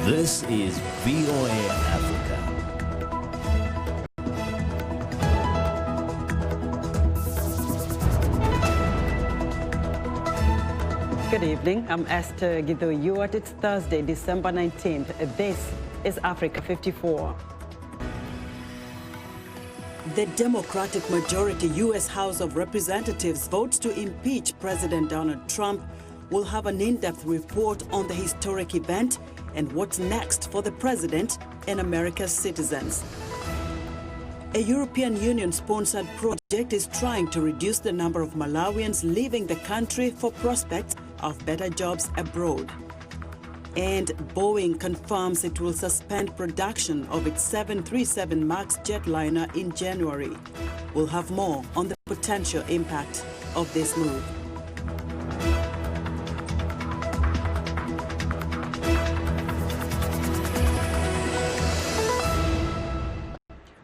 This is VOA Africa. Good evening. I'm Esther Githo-Ewart. It's Thursday, December 19th. This is Africa 54. The Democratic majority U.S. House of Representatives votes to impeach President Donald Trump. We'll have an in-depth report on the historic event and what's next for the president and America's citizens. A European Union-sponsored project is trying to reduce the number of Malawians leaving the country for prospects of better jobs abroad. And Boeing confirms it will suspend production of its 737 MAX jetliner in January. We'll have more on the potential impact of this move.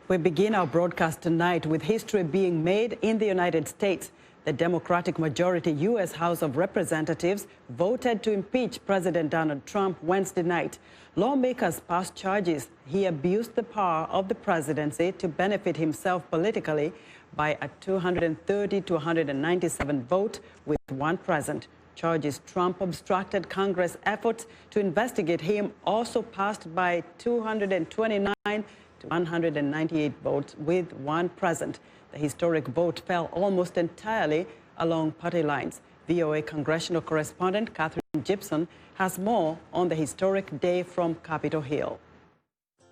We begin our broadcast tonight with history being made in the United States. The Democratic majority U.S. House of Representatives voted to impeach President Donald Trump Wednesday night. Lawmakers passed charges he abused the power of the presidency to benefit himself politically by a 230 to 197 vote with one present. Charges Trump obstructed Congress' efforts to investigate him also passed by 229 to 198 votes with one present. The historic vote fell almost entirely along party lines. VOA congressional correspondent Catherine Gibson has more on the historic day from Capitol Hill.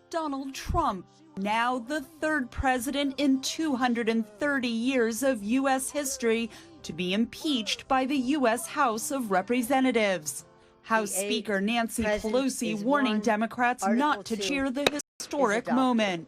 Donald Trump, now the third president in 230 years of U.S. history to be impeached by the U.S. House of Representatives. House Speaker Nancy Pelosi warning Democrats not to cheer the historic moment.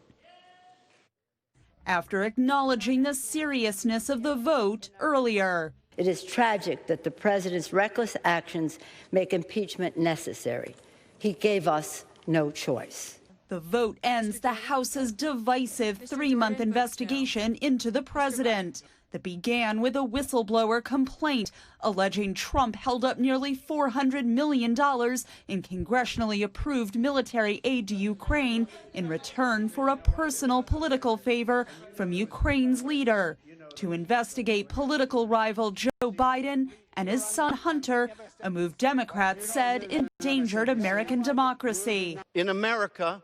After acknowledging the seriousness of the vote earlier. It is tragic that the president's reckless actions make impeachment necessary. He gave us no choice. The vote ends the House's divisive three-month investigation into the president that began with a whistleblower complaint alleging Trump held up nearly $400 million in congressionally approved military aid to Ukraine in return for a personal political favor from Ukraine's leader. To investigate political rival Joe Biden and his son Hunter, a move Democrats said endangered American democracy. In America,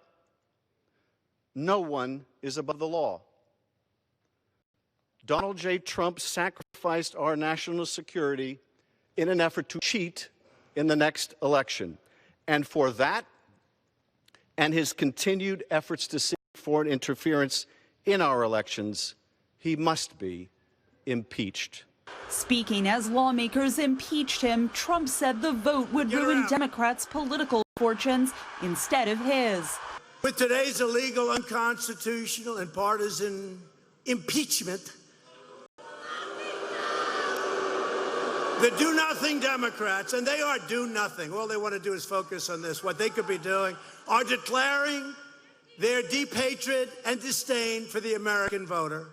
no one is above the law. Donald J. Trump sacrificed our national security in an effort to cheat in the next election. And for that and his continued efforts to seek foreign interference in our elections, he must be impeached. Speaking as lawmakers impeached him, Trump said the vote would ruin Democrats' political fortunes instead of his. With today's illegal, unconstitutional, and partisan impeachment, the do-nothing Democrats, and they are do-nothing. All they want to do is focus on this. What they could be doing are declaring their deep hatred and disdain for the American voter.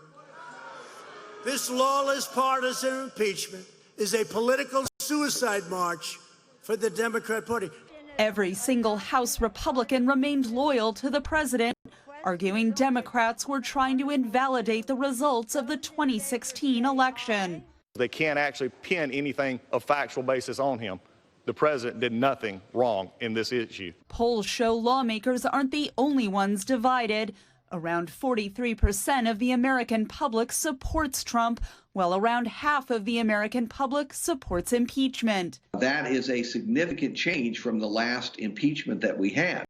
This lawless partisan impeachment is a political suicide march for the Democrat Party. Every single House Republican remained loyal to the president, arguing Democrats were trying to invalidate the results of the 2016 election. They can't actually pin anything of factual basis on him. The president did nothing wrong in this issue. Polls show lawmakers aren't the only ones divided. Around 43% of the American public supports Trump, while around half of the American public supports impeachment. That is a significant change from the last impeachment that we had.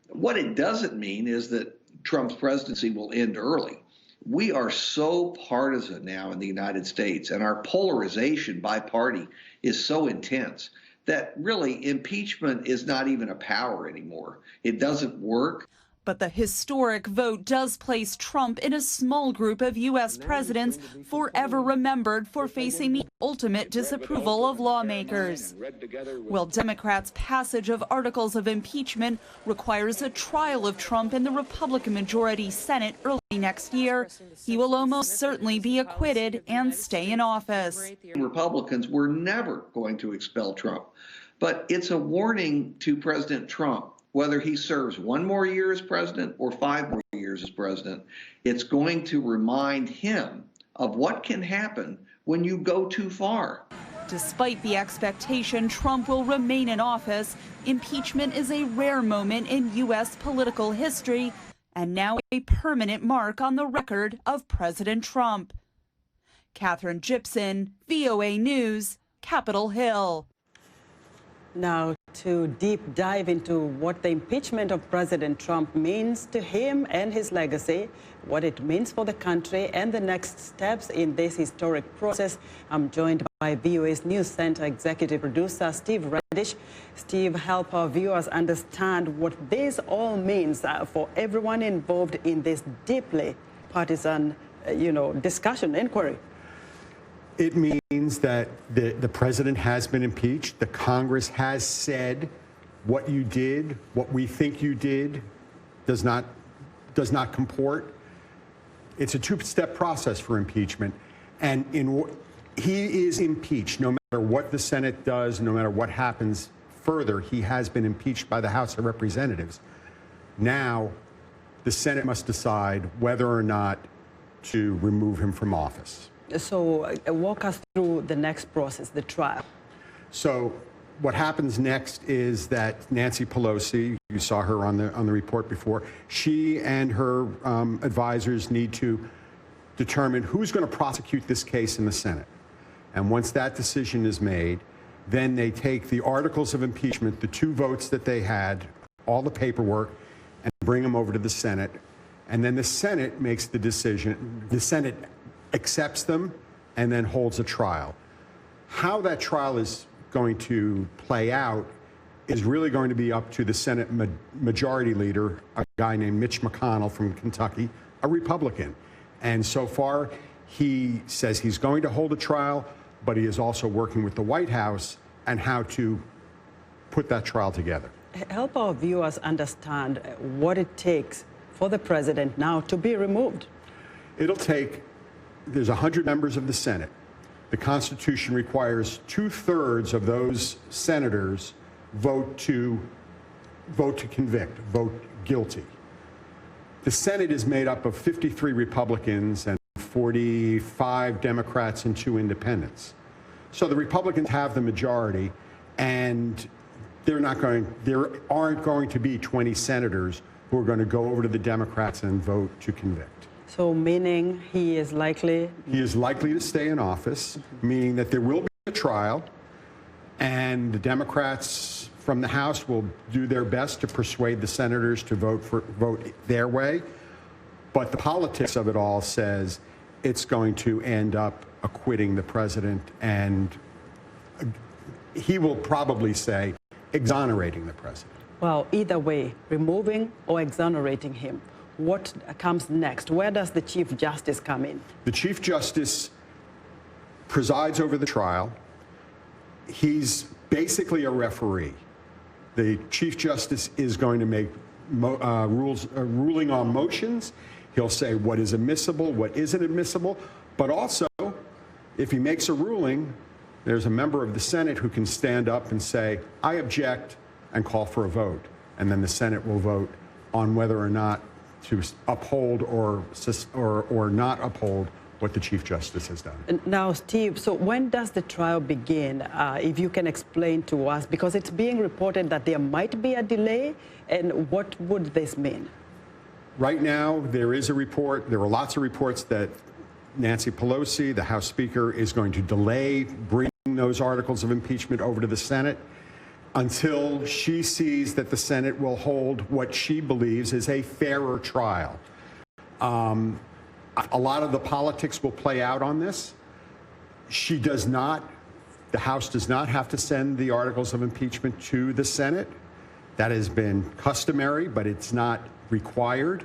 What it doesn't mean is that Trump's presidency will end early. We are so partisan now in the United States, and our polarization by party is so intense that really impeachment is not even a power anymore. It doesn't work. But the historic vote does place Trump in a small group of U.S. presidents forever remembered for facing the ultimate disapproval of lawmakers. While Democrats' passage of articles of impeachment requires a trial of Trump in the Republican majority Senate early next year, he will almost certainly be acquitted and stay in office. Republicans were never going to expel Trump. But it's a warning to President Trump whether he serves 1 more year as president or 5 more years as president, it's going to remind him of what can happen when you go too far. Despite the expectation Trump will remain in office, impeachment is a rare moment in U.S. political history and now a permanent mark on the record of President Trump. Catherine Gibson, VOA News, Capitol Hill. Now, to deep dive into what the impeachment of President Trump means to him and his legacy, what it means for the country, and the next steps in this historic process, I'm joined by VOA's News Center executive producer, Steve Reddish. Steve, help our viewers understand what this all means for everyone involved in this deeply partisan, discussion, inquiry. It means that the president has been impeached. The Congress has said what you did, what we think you did, does not comport. It's a two-step process for impeachment. And he is impeached. No matter what the Senate does, no matter what happens further, he has been impeached by the House of Representatives. Now, the Senate must decide whether or not to remove him from office. So walk us through the next process, the trial. So what happens next is that Nancy Pelosi, you saw her on the report before, she and her advisors need to determine who's going to prosecute this case in the Senate. And once that decision is made, then they take the articles of impeachment, the 2 votes that they had, all the paperwork, and bring them over to the Senate. And then the Senate makes the decision. The Senate accepts them and then holds a trial. How that trial is going to play out is really going to be up to the Senate majority leader, a guy named Mitch McConnell from Kentucky, a Republican. And so far, he says he's going to hold a trial, but he is also working with the White House and how to put that trial together. Help our viewers understand what it takes for the president now to be removed. There's 100 members of the Senate. The Constitution requires 2/3 of those senators vote to convict, vote guilty. The Senate is made up of 53 Republicans and 45 Democrats and 2 independents. So the Republicans have the majority, and there aren't going to be 20 senators who are going to go over to the Democrats and vote to convict. So meaning he is likely? He is likely to stay in office, meaning that there will be a trial, and the Democrats from the House will do their best to persuade the senators to vote their way. But the politics of it all says it's going to end up acquitting the president, and he will probably say exonerating the president. Well, either way, removing or exonerating him. What comes next? Where does the Chief Justice come in? The Chief Justice presides over the trial. He's basically a referee. The Chief Justice is going to make ruling on motions. He'll say what is admissible, what isn't admissible. But also, if he makes a ruling, there's a member of the Senate who can stand up and say, I object, and call for a vote. And then the Senate will vote on whether or not to uphold or not uphold what the Chief Justice has done. Now, Steve, so when does the trial begin? If you can explain to us, because it's being reported that there might be a delay, and what would this mean? Right now, there is a report. There are lots of reports that Nancy Pelosi, the House Speaker, is going to delay bringing those articles of impeachment over to the Senate until she sees that the Senate will hold what she believes is a fairer trial. A lot of the politics will play out on this. The House does not have to send the articles of impeachment to the Senate. That has been customary, but it's not required.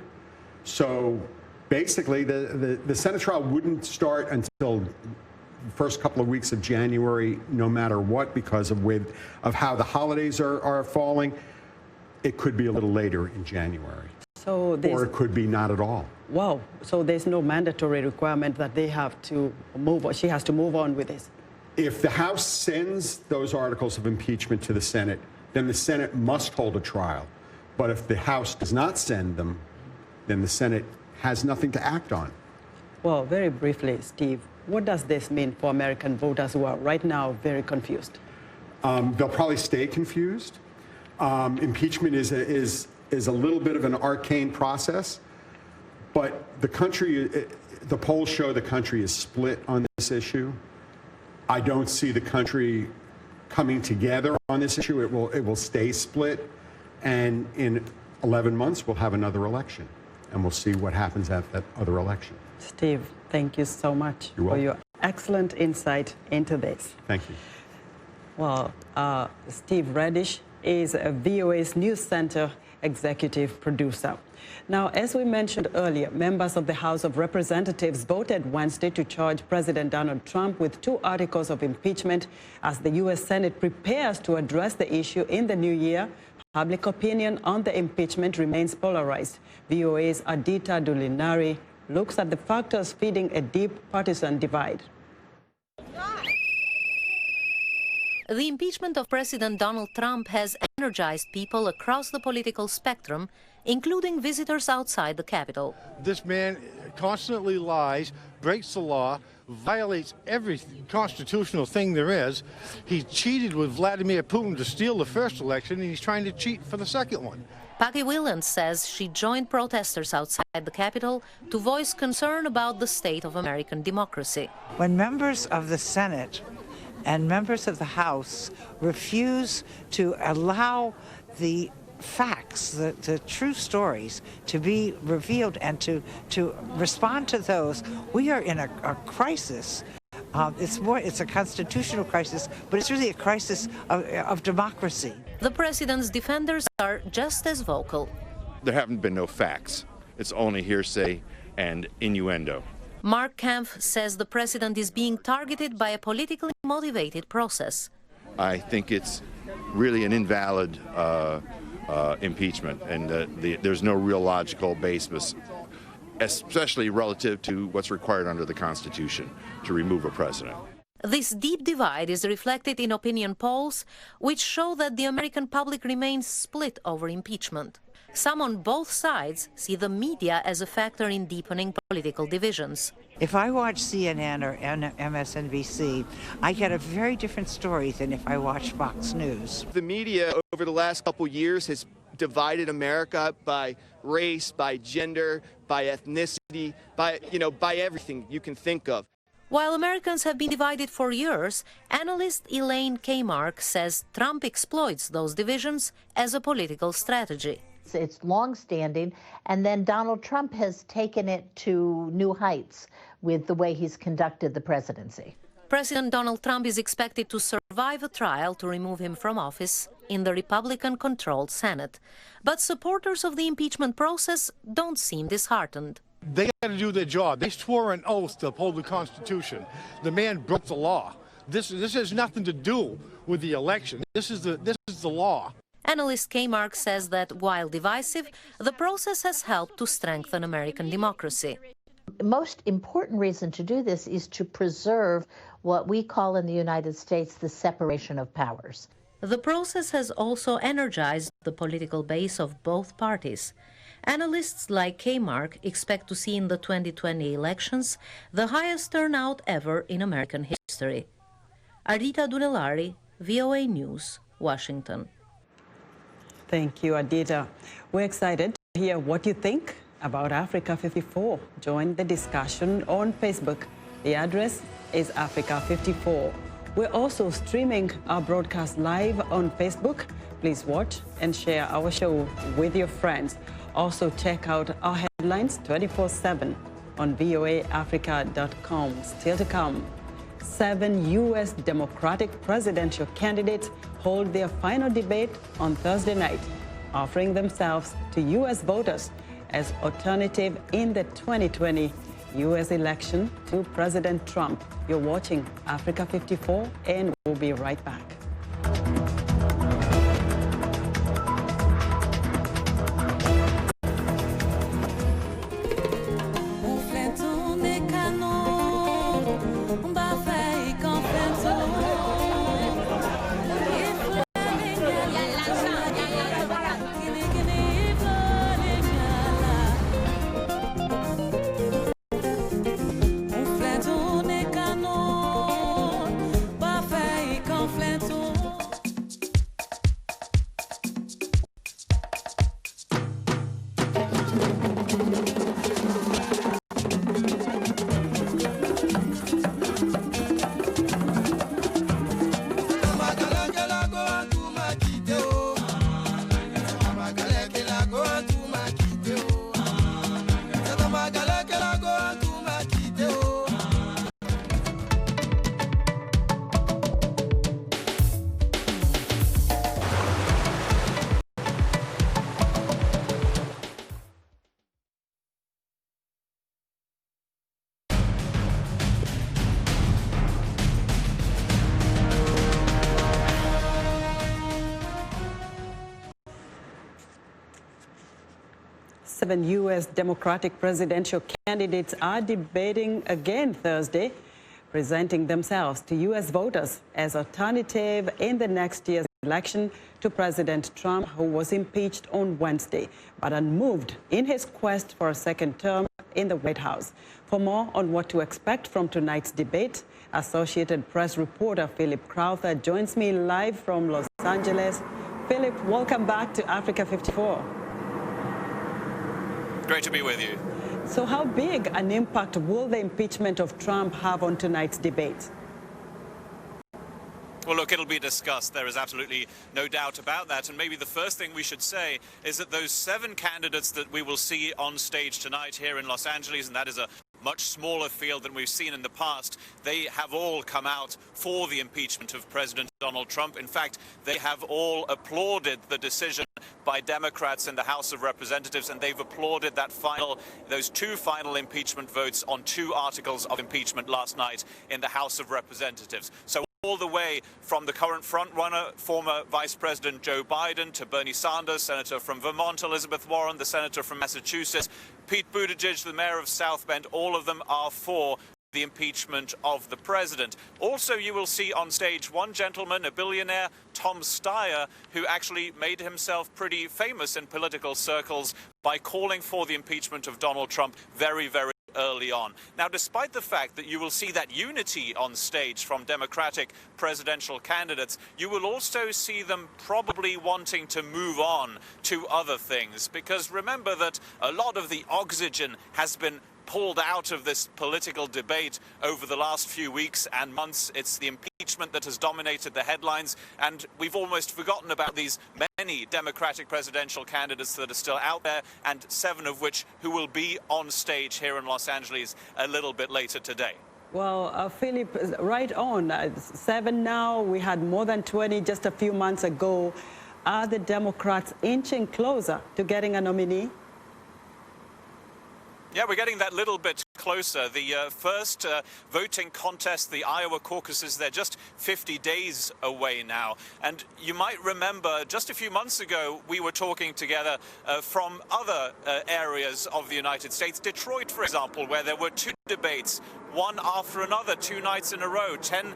So basically, the Senate trial wouldn't start until the first couple of weeks of January, no matter what, because of how the holidays are falling. It could be a little later in January. Or it could be not at all. Wow. So there's no mandatory requirement that they have to move, or she has to move on with this? If the House sends those articles of impeachment to the Senate, then the Senate must hold a trial. But if the House does not send them, then the Senate has nothing to act on. Well, very briefly, Steve, what does this mean for American voters who are right now very confused? They'll probably stay confused. Impeachment is a little bit of an arcane process, but the country, the polls show the country is split on this issue. I don't see the country coming together on this issue. It will stay split, and in 11 months we'll have another election, and we'll see what happens at that other election. Steve, thank you so much for your excellent insight into this. Thank you. Well, Steve Reddish is a VOA's News Center executive producer. Now, as we mentioned earlier, members of the House of Representatives voted Wednesday to charge President Donald Trump with 2 articles of impeachment as the U.S. Senate prepares to address the issue in the new year. Public opinion on the impeachment remains polarized. VOA's Adita Dulinari looks at the factors feeding a deep partisan divide. The impeachment of President Donald Trump has energized people across the political spectrum, including visitors outside the Capitol. This man constantly lies, breaks the law, violates every constitutional thing there is. He cheated with Vladimir Putin to steal the first election, and he's trying to cheat for the second one. Paki Williams says she joined protesters outside the Capitol to voice concern about the state of American democracy. When members of the Senate and members of the House refuse to allow the facts, the true stories, to be revealed and to respond to those, we are in a crisis. It's a constitutional crisis, but it's really a crisis of democracy. The president's defenders are just as vocal. There haven't been no facts. It's only hearsay and innuendo. Mark Kempf says the president is being targeted by a politically motivated process. I think it's really an invalid impeachment, and there's no real logical basis, especially relative to what's required under the Constitution to remove a president. This deep divide is reflected in opinion polls, which show that the American public remains split over impeachment. Some on both sides see the media as a factor in deepening political divisions. If I watch CNN or MSNBC, I get a very different story than if I watch Fox News. The media over the last couple years has divided America by race, by gender, by ethnicity, by everything you can think of. While Americans have been divided for years, analyst Elaine Kmark says Trump exploits those divisions as a political strategy. It's long-standing, and then Donald Trump has taken it to new heights with the way he's conducted the presidency. President Donald Trump is expected to survive a trial to remove him from office in the Republican-controlled Senate. But supporters of the impeachment process don't seem disheartened. They got to do their job. They swore an oath to uphold the Constitution. The man broke the law. This has nothing to do with the election. This is the law. Analyst Kmark says that while divisive, the process has helped to strengthen American democracy. The most important reason to do this is to preserve what we call in the United States the separation of powers. The process has also energized the political base of both parties. Analysts like Kmark expect to see in the 2020 elections the highest turnout ever in American history. Adita Dunelari, VOA News, Washington. Thank you, Adita. We're excited to hear what you think about Africa54. Join the discussion on Facebook. The address is Africa54. We're also streaming our broadcast live on Facebook. Please watch and share our show with your friends. Also, check out our headlines 24/7 on voaafrica.com. Still to come, 7 U.S. Democratic presidential candidates hold their final debate on Thursday night, offering themselves to U.S. voters as alternative in the 2020 U.S. election to President Trump. You're watching Africa54, and we'll be right back. 7 U.S. Democratic presidential candidates are debating again Thursday, presenting themselves to U.S. voters as alternative in the next year's election to President Trump, who was impeached on Wednesday, but unmoved in his quest for a second term in the White House. For more on what to expect from tonight's debate, Associated Press reporter Philip Crowther joins me live from Los Angeles. Philip, welcome back to Africa 54. Great to be with you. So how big an impact will the impeachment of Trump have on tonight's debate? Well, look, it'll be discussed. There is absolutely no doubt about that. And maybe the first thing we should say is that those 7 candidates that we will see on stage tonight here in Los Angeles, and that is a much smaller field than we've seen in the past, they have all come out for the impeachment of President Donald Trump. In fact, they have all applauded the decision by Democrats in the House of Representatives, and they've applauded those 2 final impeachment votes on 2 articles of impeachment last night in the House of Representatives. So all the way from the current front-runner, former Vice President Joe Biden, to Bernie Sanders, Senator from Vermont, Elizabeth Warren, the Senator from Massachusetts, Pete Buttigieg, the Mayor of South Bend, all of them are for the impeachment of the president. Also, you will see on stage one gentleman, a billionaire, Tom Steyer, who actually made himself pretty famous in political circles by calling for the impeachment of Donald Trump very, very early on. Now, despite the fact that you will see that unity on stage from Democratic presidential candidates, you will also see them probably wanting to move on to other things, because remember that a lot of the oxygen has been pulled out of this political debate over the last few weeks and months. It's the impeachment that has dominated the headlines, and we've almost forgotten about these many Democratic presidential candidates that are still out there, and 7 of which who will be on stage here in Los Angeles a little bit later today. Well, Philip, right on. 7 now. We had more than 20 just a few months ago. Are the Democrats inching closer to getting a nominee? Yeah, we're getting that little bit closer. The first voting contest, the Iowa caucuses, they're just 50 days away now. And you might remember just a few months ago, we were talking together from other areas of the United States. Detroit, for example, where there were 2 debates, one after another, 2 nights in a row, 10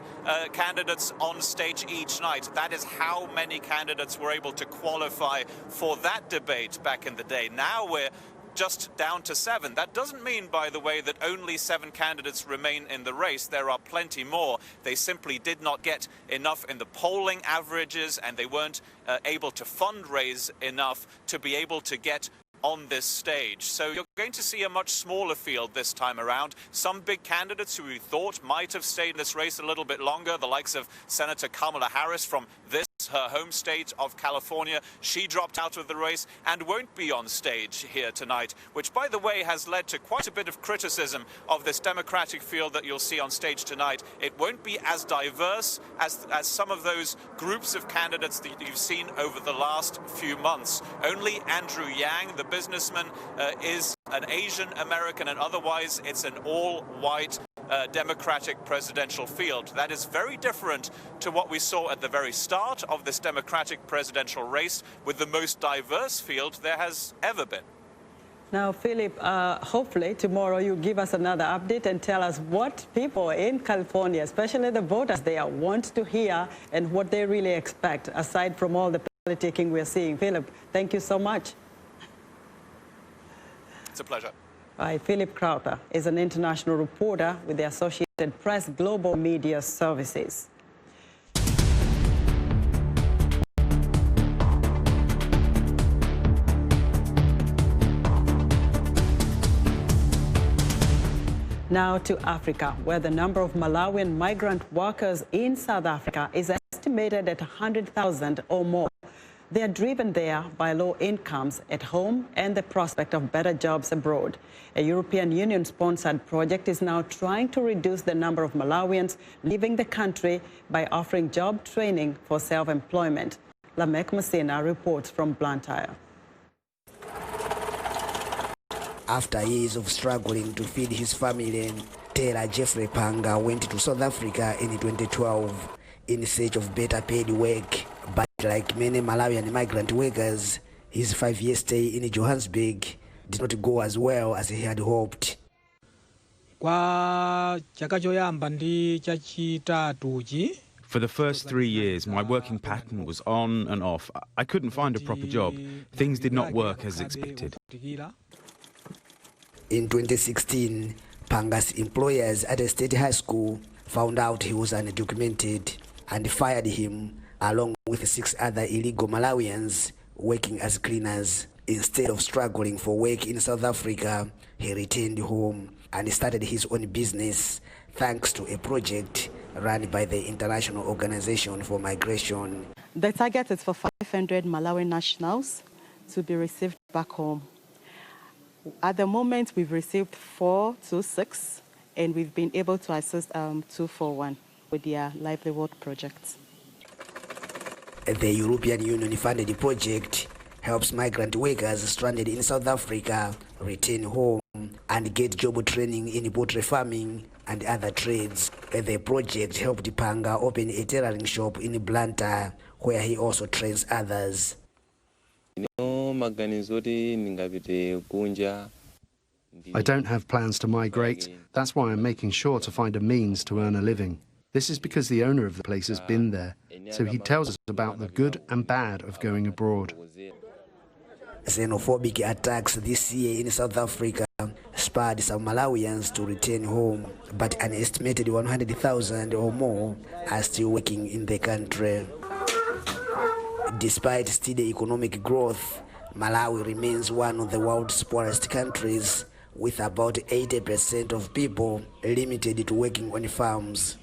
candidates on stage each night. That is how many candidates were able to qualify for that debate back in the day. Now we're just down to 7. That doesn't mean, by the way, that only 7 candidates remain in the race. There are plenty more. They simply did not get enough in the polling averages, and they weren't able to fundraise enough to be able to get on this stage. So you're going to see a much smaller field this time around. Some big candidates who we thought might have stayed in this race a little bit longer, the likes of Senator Kamala Harris from her home state of California. She dropped out of the race and won't be on stage here tonight, which, by the way, has led to quite a bit of criticism of this Democratic field that you'll see on stage tonight. It won't be as diverse as some of those groups of candidates that you've seen over the last few months. Only Andrew Yang, the businessman, is an Asian American, and otherwise it's an all-white Democratic presidential field. That is very different to what we saw at the very start of this Democratic presidential race, with the most diverse field there has ever been. Now, Philip, hopefully tomorrow you give us another update and tell us what people in California, especially the voters there, want to hear and what they really expect, aside from all the politicking we're seeing. Philip, thank you so much. It's a pleasure. Philip Crowther is an international reporter with the Associated Press Global Media Services. Now to Africa, where the number of Malawian migrant workers in South Africa is estimated at 100,000 or more. They are driven there by low incomes at home and the prospect of better jobs abroad. A European Union-sponsored project is now trying to reduce the number of Malawians leaving the country by offering job training for self-employment. Lamek Messina reports from Blantyre. After years of struggling to feed his family, Taylor Jeffrey Panga went to South Africa in 2012 in search of better paid work. But like many Malawian migrant workers, his 5-year stay in Johannesburg did not go as well as he had hoped. Kwa chaka choyamba ndi chachitatuchi. For the first 3 years, my working pattern was on and off. I couldn't find a proper job. Things did not work as expected. In 2016, Panga's employers at a state high school found out he was undocumented and fired him, along with 6 other illegal Malawians working as cleaners. Instead of struggling for work in South Africa, he returned home and started his own business thanks to a project run by the International Organization for Migration. The target is for 500 Malawi nationals to be received back home. At the moment, we've received 426, and we've been able to assist 241 with their livelihood projects. The European Union funded the project helps migrant workers stranded in South Africa return home and get job training in poultry farming and other trades. The project helped Panga open a tailoring shop in Blantyre, where he also trains others. I don't have plans to migrate. That's why I'm making sure to find a means to earn a living. This is because the owner of the place has been there, so he tells us about the good and bad of going abroad. Xenophobic attacks this year in South Africa spurred some Malawians to return home, but an estimated 100,000 or more are still working in the country. Despite steady economic growth, Malawi remains one of the world's poorest countries, with about 80% of people limited to working on farms.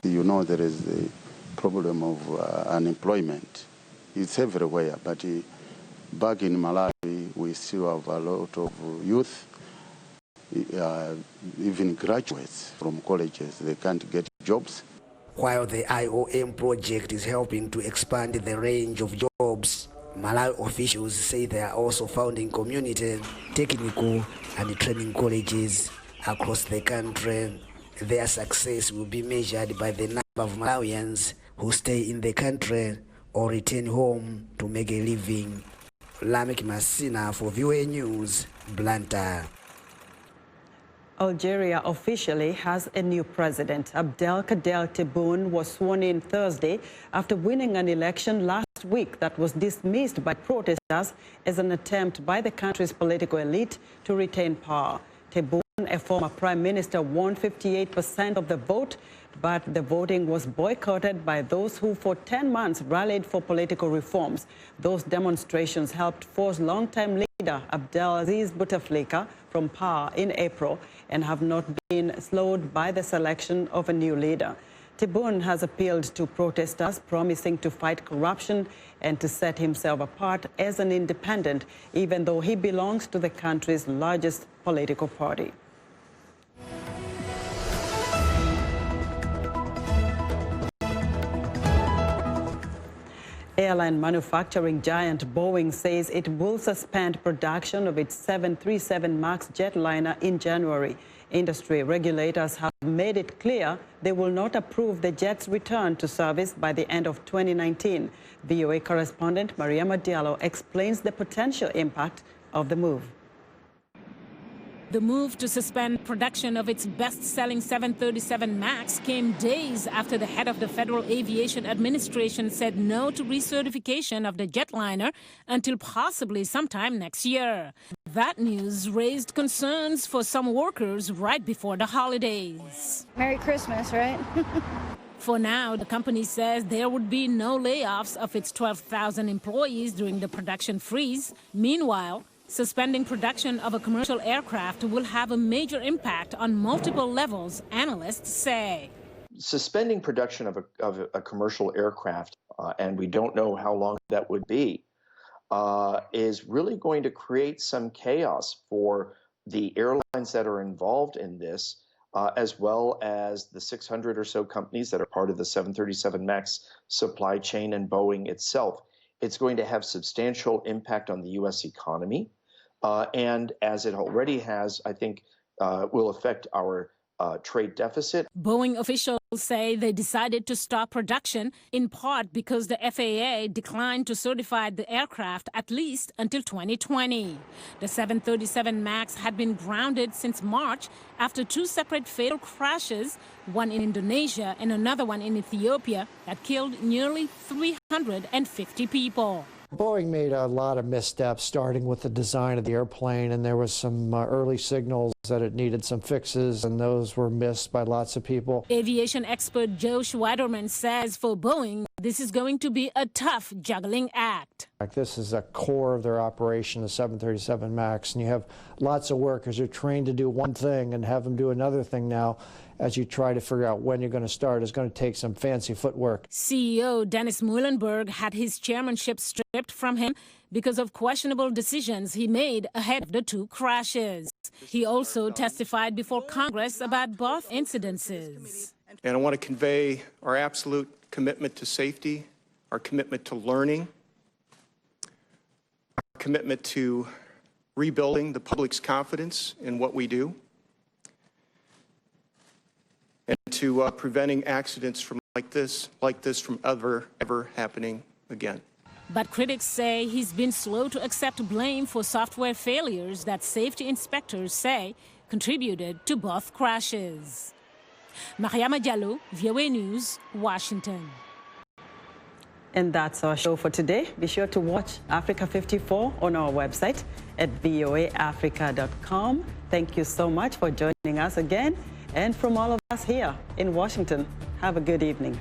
You know, there is the problem of unemployment. It's everywhere, but back in Malawi, we still have a lot of youth, even graduates from colleges. They can't get jobs. While the IOM project is helping to expand the range of jobs, Malawi officials say they are also founding community, technical, and training colleges across the country. Their success will be measured by the number of Malawians who stay in the country or return home to make a living. Lamek Masina for VOA News, Blantyre. Algeria officially has a new president. Abdelkader Tebboune was sworn in Thursday after winning an election last week that was dismissed by protesters as an attempt by the country's political elite to retain power. Tebboune, a former prime minister, won 58% of the vote, but the voting was boycotted by those who for 10 months rallied for political reforms. Those demonstrations helped force longtime leader Abdelaziz Bouteflika from power in April and have not been slowed by the selection of a new leader. Tebboune has appealed to protesters, promising to fight corruption and to set himself apart as an independent, even though he belongs to the country's largest political party. Airline manufacturing giant Boeing says it will suspend production of its 737 MAX jetliner in January. Industry regulators have made it clear they will not approve the jet's return to service by the end of 2019. VOA correspondent Mariama Diallo explains the potential impact of the move. The move to suspend production of its best-selling 737 MAX came days after the head of the Federal Aviation Administration said no to recertification of the jetliner until possibly sometime next year. That news raised concerns for some workers right before the holidays. Merry Christmas, right? For now, the company says there would be no layoffs of its 12,000 employees during the production freeze. Meanwhile, suspending production of a commercial aircraft will have a major impact on multiple levels, analysts say. Suspending production of a commercial aircraft, and we don't know how long that would be, is really going to create some chaos for the airlines that are involved in this, as well as the 600 or so companies that are part of the 737 MAX supply chain and Boeing itself. It's going to have substantial impact on the U.S. economy. And as it already has, I think will affect our trade deficit. Boeing officials say they decided to stop production in part because the FAA declined to certify the aircraft at least until 2020. The 737 MAX had been grounded since March after two separate fatal crashes, one in Indonesia and another one in Ethiopia, that killed nearly 350 people. Boeing made a lot of missteps starting with the design of the airplane, and there was some early signals that it needed some fixes, and those were missed by lots of people. Aviation expert Joe Schweiderman says for Boeing, this is going to be a tough juggling act. This is a core of their operation, the 737 MAX, and you have lots of workers who are trained to do one thing and have them do another thing now. As you try to figure out when you're going to start, it's going to take some fancy footwork. CEO Dennis Muilenburg had his chairmanship stripped from him because of questionable decisions he made ahead of the two crashes. He also testified before Congress about both incidences. And I want to convey our absolute commitment to safety, our commitment to learning, our commitment to rebuilding the public's confidence in what we do, and to preventing accidents from like this from ever happening again. But critics say he's been slow to accept blame for software failures that safety inspectors say contributed to both crashes. Mariama Diallo, VOA News, Washington. And that's our show for today. Be sure to watch Africa 54 on our website at voaafrica.com. Thank you so much for joining us again. And from all of us here in Washington, have a good evening.